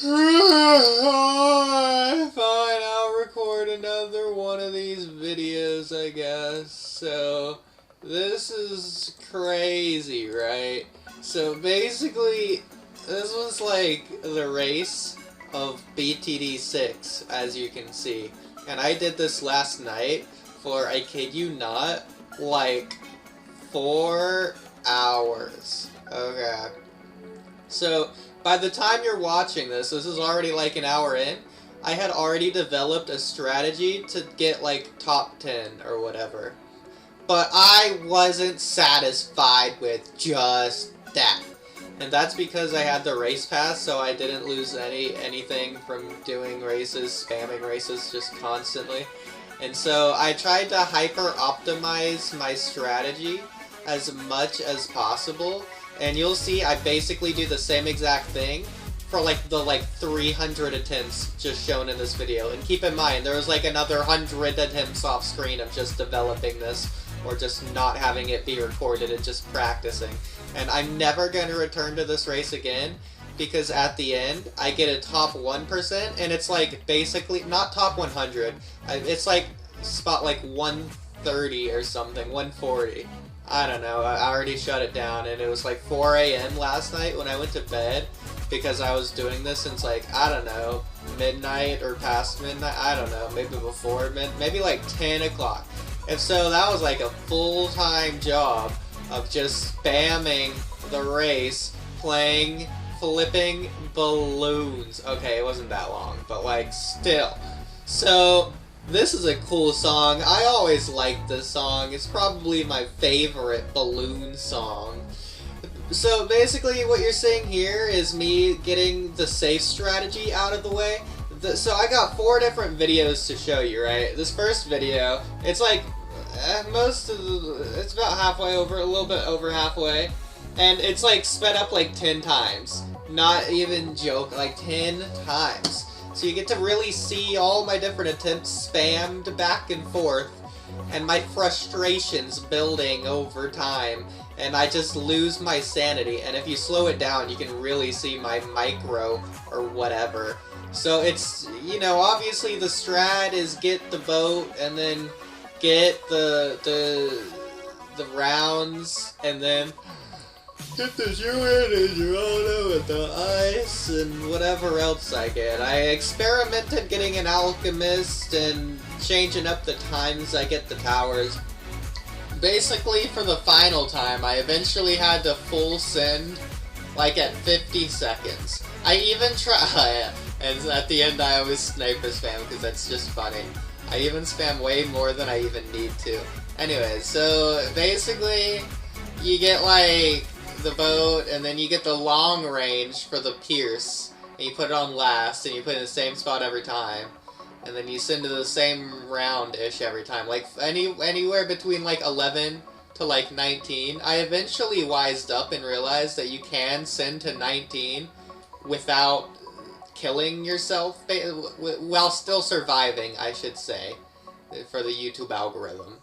Fine, I'll record another one of these videos, I guess. So, this is crazy, right? So basically, this was like the race of BTD6, as you can see. And I did this last night for, I kid you not, like 4 hours. Okay. So, by the time you're watching this is already like an hour in, I had already developed a strategy to get like top 10 or whatever. But I wasn't satisfied with just that. And that's because I had the race pass, so I didn't lose anything from doing races, spamming races just constantly. And so I tried to hyper-optimize my strategy as much as possible. And you'll see I basically do the same exact thing for like the 300 attempts just shown in this video. And keep in mind, there was like another 100 attempts off screen of just developing this, or just not having it be recorded and just practicing. And I'm never going to return to this race again, because at the end, I get a top 1%, and it's like basically, not top 100, it's like spot like 130 or something, 140. I don't know, I already shut it down, and it was like 4 a.m. last night when I went to bed, because I was doing this since like, I don't know, midnight or past midnight, I don't know, maybe before maybe like 10 o'clock. And so that was like a full-time job of just spamming the race, playing, flipping balloons. Okay, it wasn't that long, but like, still. So, this is a cool song. I always liked this song. It's probably my favorite balloon song. So basically what you're seeing here is me getting the safe strategy out of the way. So I got 4 different videos to show you, right? This first video, it's like, it's about halfway over, a little bit over halfway. And it's like sped up like 10 times. Not even joke, like 10 times. So you get to really see all my different attempts spammed back and forth, and my frustrations building over time, and I just lose my sanity. And if you slow it down, you can really see my micro or whatever. So it's, you know, obviously the strat is get the boat, and then get the rounds, and then get the Druid and Girona with the ice, and whatever else I get. I experimented getting an Alchemist and changing up the times I get the towers. Basically, for the final time, I eventually had to full send, like at 50 seconds. I even try, and at the end I always sniper spam because that's just funny. I even spam way more than I even need to. Anyways, so basically, you get like the boat, and then you get the long range for the Pierce, and you put it on last, and you put it in the same spot every time, and then you send to the same round-ish every time, like anywhere between like 11 to like 19. I eventually wised up and realized that you can send to 19 without killing yourself, while still surviving, I should say, for the YouTube algorithm.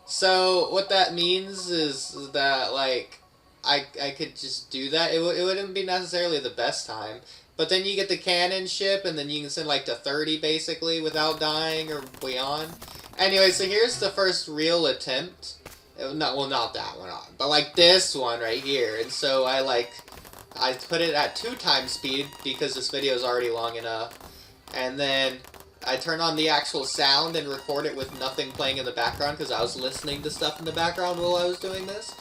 So what that means is that like I could just do that. It wouldn't be necessarily the best time, but then you get the cannon ship, and then you can send like to 30 basically without dying or beyond. Anyway, so here's the first real attempt. Well, not that one, but like this one right here. And so I put it at 2 times speed because this video is already long enough, and then I turn on the actual sound and record it with nothing playing in the background because I was listening to stuff in the background while I was doing this.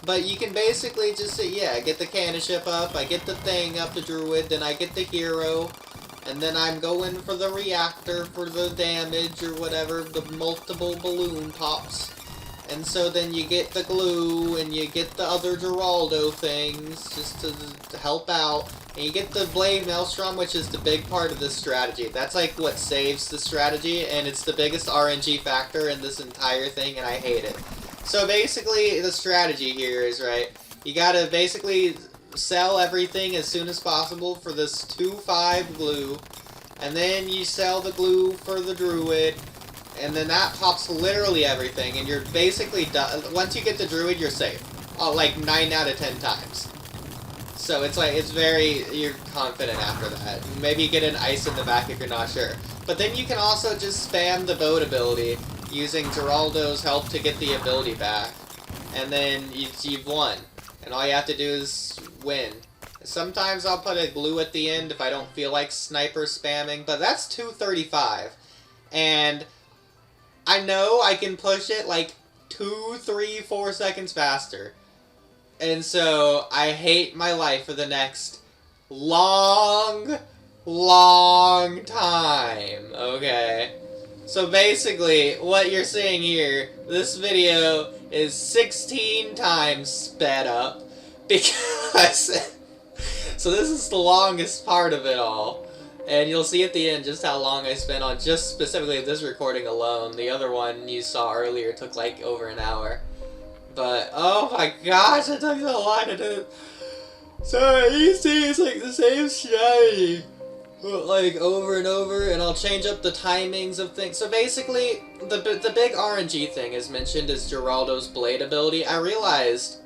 But you can basically just say, yeah, get the cannon ship up, I get the thing up, the druid, then I get the hero, and then I'm going for the reactor for the damage or whatever, the multiple balloon pops. And so then you get the glue, and you get the other Geraldo things, just to help out. And you get the Blade Maelstrom, which is the big part of this strategy. That's like what saves the strategy, and it's the biggest RNG factor in this entire thing, and I hate it. So basically, the strategy here is, right, you gotta basically sell everything as soon as possible for this 2-5 glue, and then you sell the glue for the druid, and then that pops literally everything, and you're basically done. Once you get the druid, you're safe. Like 9 out of 10 times. So it's like, you're confident after that. Maybe you get an ice in the back if you're not sure. But then you can also just spam the boat ability using Geraldo's help to get the ability back. And then you've won. And all you have to do is win. Sometimes I'll put a glue at the end if I don't feel like sniper spamming, but that's 235. And I know I can push it like 2, 3, 4 seconds faster. And so I hate my life for the next long time, okay? So basically, what you're seeing here, this video is 16 times sped up, because... So this is the longest part of it all, and you'll see at the end just how long I spent on just specifically this recording alone. The other one you saw earlier took like over an hour. But, oh my gosh, it took so long to do. So you see, it's like the same strategy, like over and over, and I'll change up the timings of things. So basically, the big RNG thing is mentioned as Geraldo's blade ability. I realized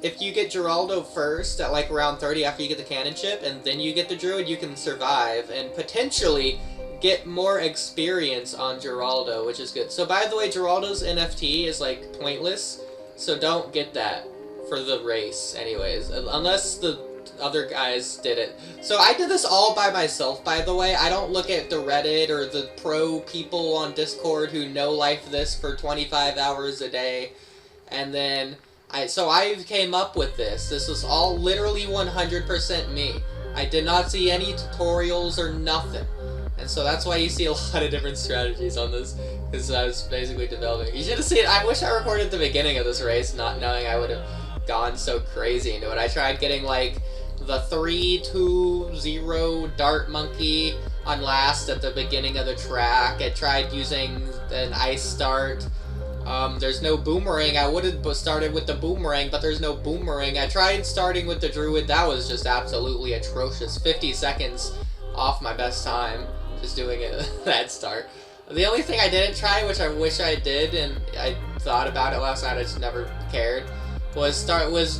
if you get Geraldo first at like around 30 after you get the cannon chip, and then you get the druid, you can survive and potentially get more experience on Geraldo, which is good. So by the way, Geraldo's NFT is like pointless, so don't get that for the race anyways, unless the other guys did it. So I did this all by myself, by the way. I don't look at the Reddit or the pro people on Discord who know life this for 25 hours a day, and then so I came up with this. This was all literally 100% me. I did not see any tutorials or nothing. And so that's why you see a lot of different strategies on this, because I was basically developing. You should have seen it. I wish I recorded the beginning of this race, not knowing I would have gone so crazy into it. I tried getting like the 3-2-0 dart monkey on last at the beginning of the track. I tried using an ice start. There's no boomerang. I would have started with the boomerang, but there's no boomerang. I tried starting with the druid. That was just absolutely atrocious. 50 seconds off my best time just doing it that start. The only thing I didn't try, which I wish I did, and I thought about it last night, I just never cared, was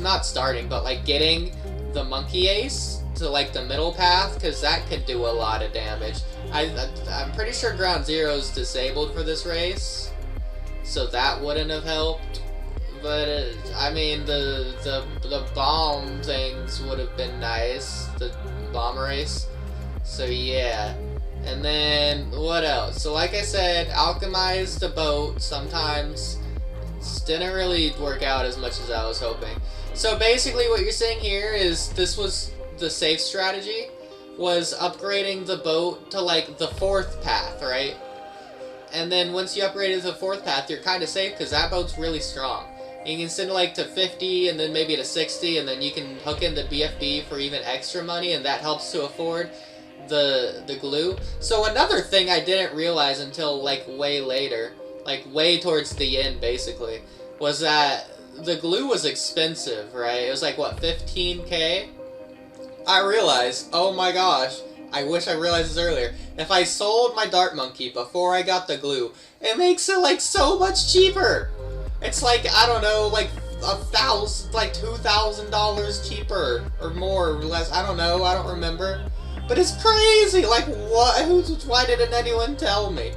not starting, but like getting the monkey ace to like the middle path, because that could do a lot of damage. I'm pretty sure ground zero is disabled for this race, so that wouldn't have helped. But I mean, the bomb things would have been nice, the bomb race. So yeah. And then what else? So like I said, alchemize the boat sometimes. Didn't really work out as much as I was hoping. So basically what you're seeing here is this was the safe strategy, was upgrading the boat to like the 4th path, right? And then once you upgrade it to the 4th path, you're kind of safe because that boat's really strong. You can send it like to 50 and then maybe to 60, and then you can hook in the BFB for even extra money, and that helps to afford the glue. So another thing I didn't realize until like way later, like way towards the end basically, was that the glue was expensive, right? It was like, what, 15k? I realized, oh my gosh, I wish I realized this earlier. If I sold my dart monkey before I got the glue, it makes it like so much cheaper. It's like, I don't know, like $2,000 cheaper or more or less. I don't know, I don't remember. But it's crazy. Like, what? Why didn't anyone tell me?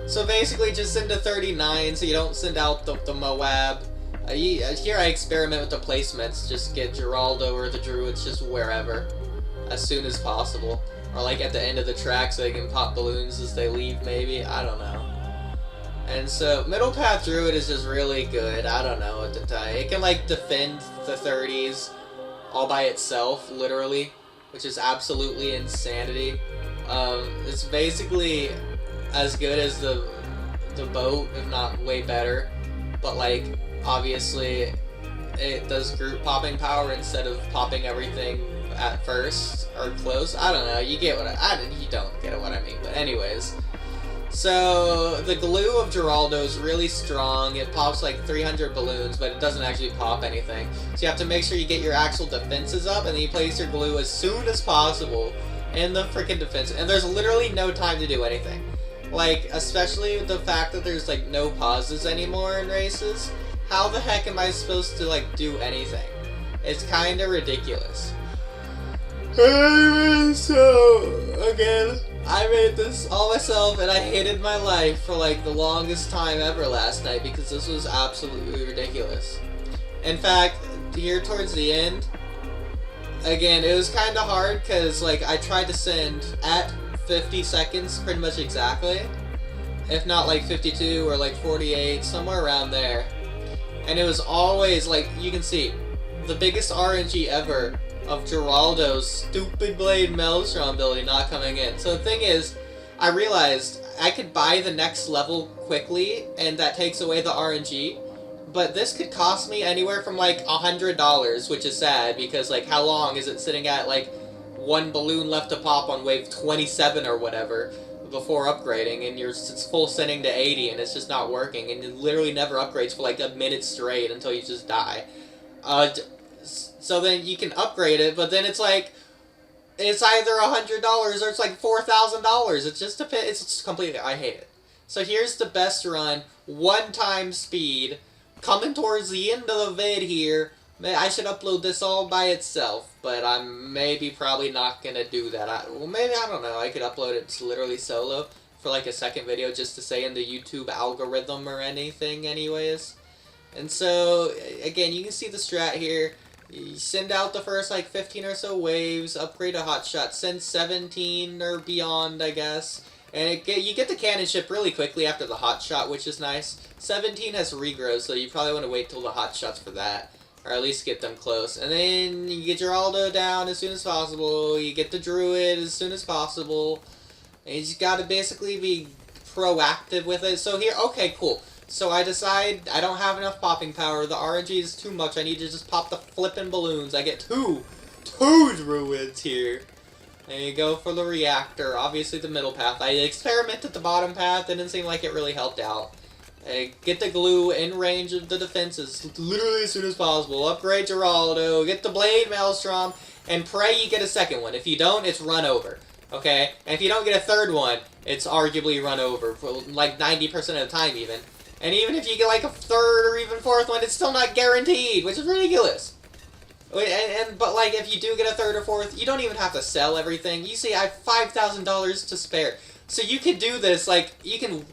So basically, just send to 39 so you don't send out the Moab. Here I experiment with the placements. Just get Geraldo or the Druids just wherever, as soon as possible. Or like at the end of the track so they can pop balloons as they leave, maybe? I don't know. And so, Middle Path Druid is just really good. I don't know what to tell you. It can like defend the 30s all by itself, literally, which is absolutely insanity. It's basically as good as the boat, if not way better. But like, obviously, it does group popping power instead of popping everything at first or close. I don't know. You get what you don't get what I mean. But anyways, so the glue of Geraldo is really strong. It pops like 300 balloons, but it doesn't actually pop anything. So you have to make sure you get your actual defenses up, and then you place your glue as soon as possible in the freaking defense. And there's literally no time to do anything. Like, especially with the fact that there's like no pauses anymore in races. How the heck am I supposed to like do anything? It's kind of ridiculous. So, again, I made this all myself, and I hated my life for like the longest time ever last night because this was absolutely ridiculous. In fact, here towards the end, again, it was kind of hard because like I tried to send at 50 seconds pretty much exactly, if not like 52 or like 48, somewhere around there. And it was always like, you can see, the biggest RNG ever of Geraldo's stupid Blade Maelstrom ability not coming in. So the thing is, I realized I could buy the next level quickly, and that takes away the RNG, but this could cost me anywhere from like $100, which is sad, because like how long is it sitting at like one balloon left to pop on wave 27 or whatever before upgrading, and it's full sending to 80 and it's just not working, and it literally never upgrades for like a minute straight until you just die. So then you can upgrade it, but then it's like, it's either $100 or it's like $4,000. It just depends. It's completely, I hate it. So here's the best run, 1x speed, coming towards the end of the vid here. I should upload this all by itself, but I'm probably not gonna do that. Well, maybe, I don't know, I could upload it literally solo for like a second video just to say in the YouTube algorithm or anything anyways. And so, again, you can see the strat here. You send out the first like 15 or so waves, upgrade a hotshot, send 17 or beyond, I guess. And you get the cannon ship really quickly after the hotshot, which is nice. 17 has regrow, so you probably want to wait till the hotshots for that. Or at least get them close. And then you get your Aldo down as soon as possible. You get the Druid as soon as possible. And you just gotta basically be proactive with it. So here, okay, cool. So I decide I don't have enough popping power. The RNG is too much. I need to just pop the flippin' balloons. I get two Druids here. And you go for the reactor. Obviously the middle path. I experimented the bottom path. Didn't seem like it really helped out. Get the glue in range of the defenses literally as soon as possible. Upgrade Geraldo. Get the Blade Maelstrom. And pray you get a second one. If you don't, it's run over. Okay? And if you don't get a third one, it's arguably run over. For like 90% of the time even. And even if you get like a third or even fourth one, it's still not guaranteed, which is ridiculous. But like if you do get a third or fourth, you don't even have to sell everything. You see, I have $5,000 to spare. So you could do this, like, you can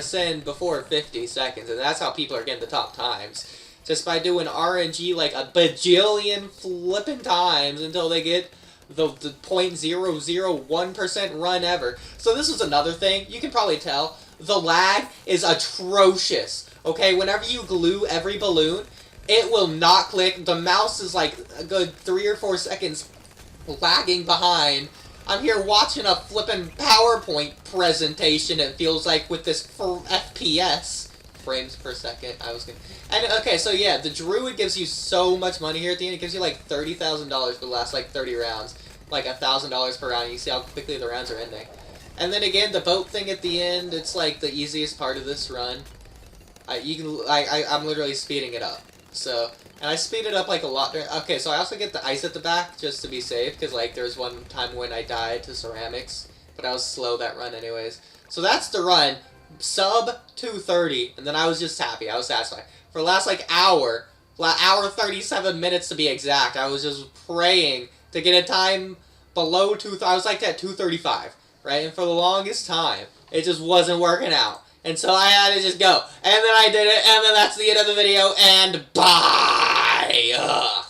send before 50 seconds, and that's how people are getting the top times. Just by doing RNG like a bajillion flippin' times until they get the 0.001% run ever. So this was another thing, you can probably tell. The lag is atrocious, okay? Whenever you glue every balloon, it will not click. The mouse is like a good 3 or 4 seconds lagging behind. I'm here watching a flippin' PowerPoint presentation, it feels like, with this FPS. Frames per second, And, okay, so yeah, the Druid gives you so much money here at the end. It gives you like $30,000 for the last like 30 rounds. Like $1,000 per round. You see how quickly the rounds are ending. And then again, the boat thing at the end, it's like the easiest part of this run. I'm literally speeding it up. So, and I speed it up like a lot. Okay, so I also get the ice at the back just to be safe, because like there was one time when I died to ceramics, but I was slow that run anyways. So that's the run, sub 2:30, and then I was just happy. I was satisfied. For the last like hour 37 minutes to be exact, I was just praying to get a time below 2. I was like at 2:35. Right, and for the longest time, it just wasn't working out. And so I had to just go. And then I did it, and then that's the end of the video, and bye! Ugh.